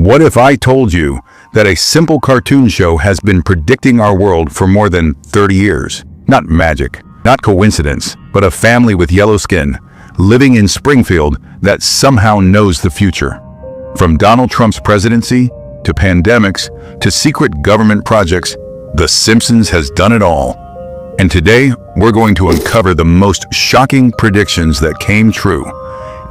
What if I told you that a simple cartoon show has been predicting our world for more than 30 years? Not magic, not coincidence, but a family with yellow skin, living in Springfield, that somehow knows the future. From Donald Trump's presidency, to pandemics, to secret government projects, The Simpsons has done it all. And today, we're going to uncover the most shocking predictions that came true,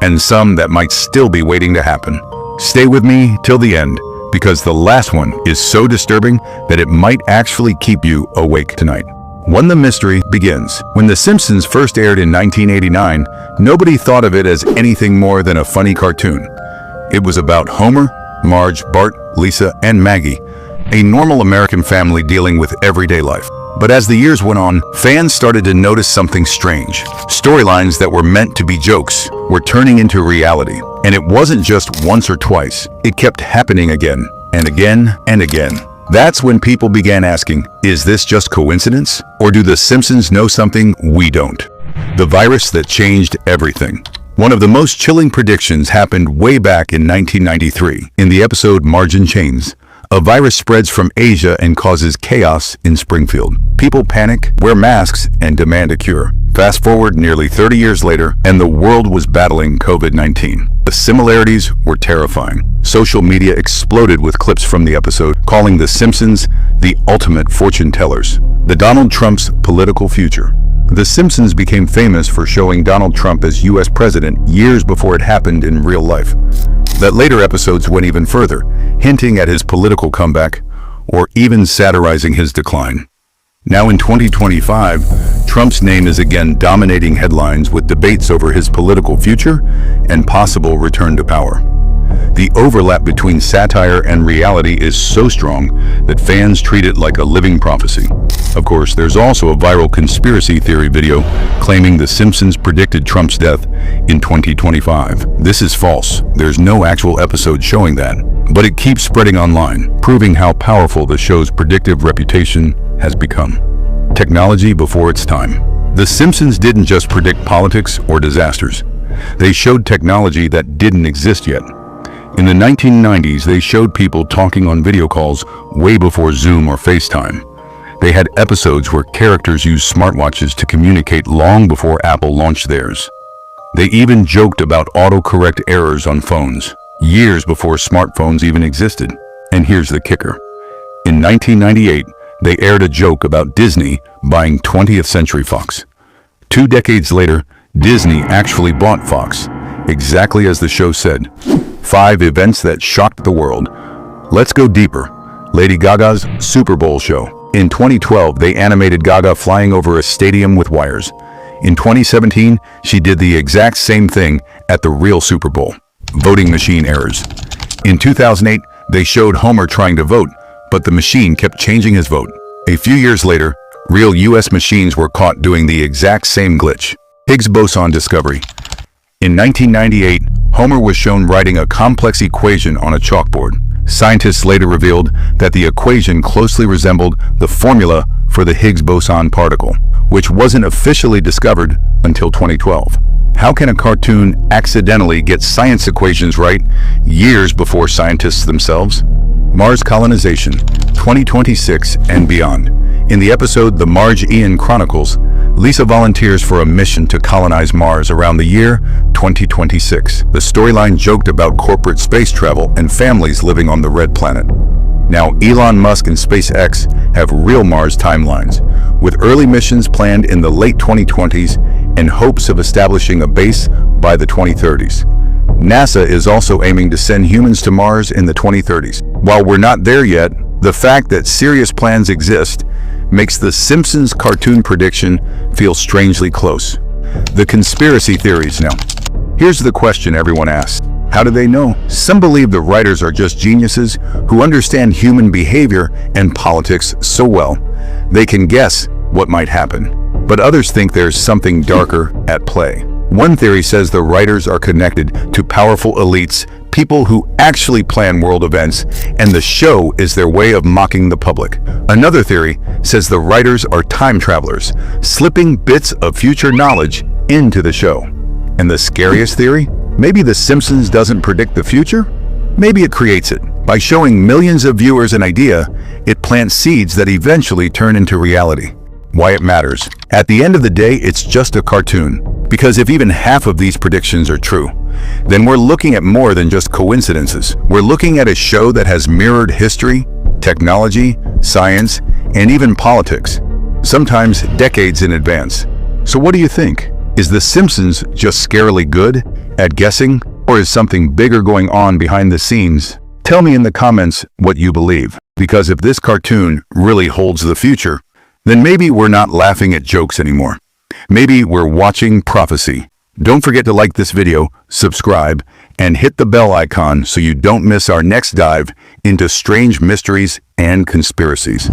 and some that might still be waiting to happen. Stay with me till the end, because the last one is so disturbing that it might actually keep you awake tonight. When the mystery begins. When The Simpsons first aired in 1989, nobody thought of it as anything more than a funny cartoon. It was about Homer, Marge, Bart, Lisa, and Maggie, a normal American family dealing with everyday life. But as the years went on, fans started to notice something strange. Storylines that were meant to be jokes were turning into reality. And it wasn't just once or twice. It kept happening again and again and again. That's when people began asking, is this just coincidence? Or do The Simpsons know something we don't? The virus that changed everything. One of the most chilling predictions happened way back in 1993 in the episode Marge in Chains. A virus spreads from Asia and causes chaos in Springfield. People panic, wear masks, and demand a cure. Fast forward nearly 30 years later, and the world was battling COVID-19. The similarities were terrifying. Social media exploded with clips from the episode, calling The Simpsons the ultimate fortune tellers. The Donald Trump's political future. The Simpsons became famous for showing Donald Trump as U.S. president years before it happened in real life. That later episodes went even further, hinting at his political comeback, or even satirizing his decline. Now in 2025, Trump's name is again dominating headlines with debates over his political future and possible return to power. The overlap between satire and reality is so strong that fans treat it like a living prophecy. Of course, there's also a viral conspiracy theory video claiming The Simpsons predicted Trump's death in 2025. This is false. There's no actual episode showing that. But it keeps spreading online, proving how powerful the show's predictive reputation has become. Technology before its time. The Simpsons didn't just predict politics or disasters. They showed technology that didn't exist yet. In the 1990s, they showed people talking on video calls way before Zoom or FaceTime. They had episodes where characters used smartwatches to communicate long before Apple launched theirs. They even joked about autocorrect errors on phones, years before smartphones even existed. And here's the kicker. In 1998, they aired a joke about Disney buying 20th Century Fox. 2 decades later, Disney actually bought Fox, exactly as the show said. 5 events that shocked the world. Let's go deeper. Lady Gaga's Super Bowl show. In 2012, they animated Gaga flying over a stadium with wires. In 2017, she did the exact same thing at the real Super Bowl. Voting machine errors. In 2008, they showed Homer trying to vote, but the machine kept changing his vote. A few years later, real US machines were caught doing the exact same glitch. Higgs boson discovery. In 1998, Homer was shown writing a complex equation on a chalkboard. Scientists later revealed that the equation closely resembled the formula for the Higgs boson particle, which wasn't officially discovered until 2012. How can a cartoon accidentally get science equations right years before scientists themselves? Mars colonization, 2026 and beyond. In the episode The Marge Ian Chronicles, Lisa volunteers for a mission to colonize Mars around the year 2026. The storyline joked about corporate space travel and families living on the red planet. Now, Elon Musk and SpaceX have real Mars timelines, with early missions planned in the late 2020s and hopes of establishing a base by the 2030s. NASA is also aiming to send humans to Mars in the 2030s. While we're not there yet, the fact that serious plans exist makes the Simpsons cartoon prediction feel strangely close. The conspiracy theories now. Here's the question everyone asks. How do they know? Some believe the writers are just geniuses who understand human behavior and politics so well, they can guess what might happen. But others think there's something darker at play. One theory says the writers are connected to powerful elites, people who actually plan world events, and the show is their way of mocking the public. Another theory says the writers are time travelers, slipping bits of future knowledge into the show. And the scariest theory? Maybe The Simpsons doesn't predict the future? Maybe it creates it. By showing millions of viewers an idea, it plants seeds that eventually turn into reality. Why it matters. At the end of the day, it's just a cartoon. Because if even half of these predictions are true, then we're looking at more than just coincidences. We're looking at a show that has mirrored history, technology, science, and even politics, sometimes decades in advance. So what do you think? Is The Simpsons just scarily good at guessing, or is something bigger going on behind the scenes? Tell me in the comments what you believe, because if this cartoon really holds the future, then maybe we're not laughing at jokes anymore. Maybe we're watching prophecy. Don't forget to like this video, subscribe, and hit the bell icon so you don't miss our next dive into strange mysteries and conspiracies.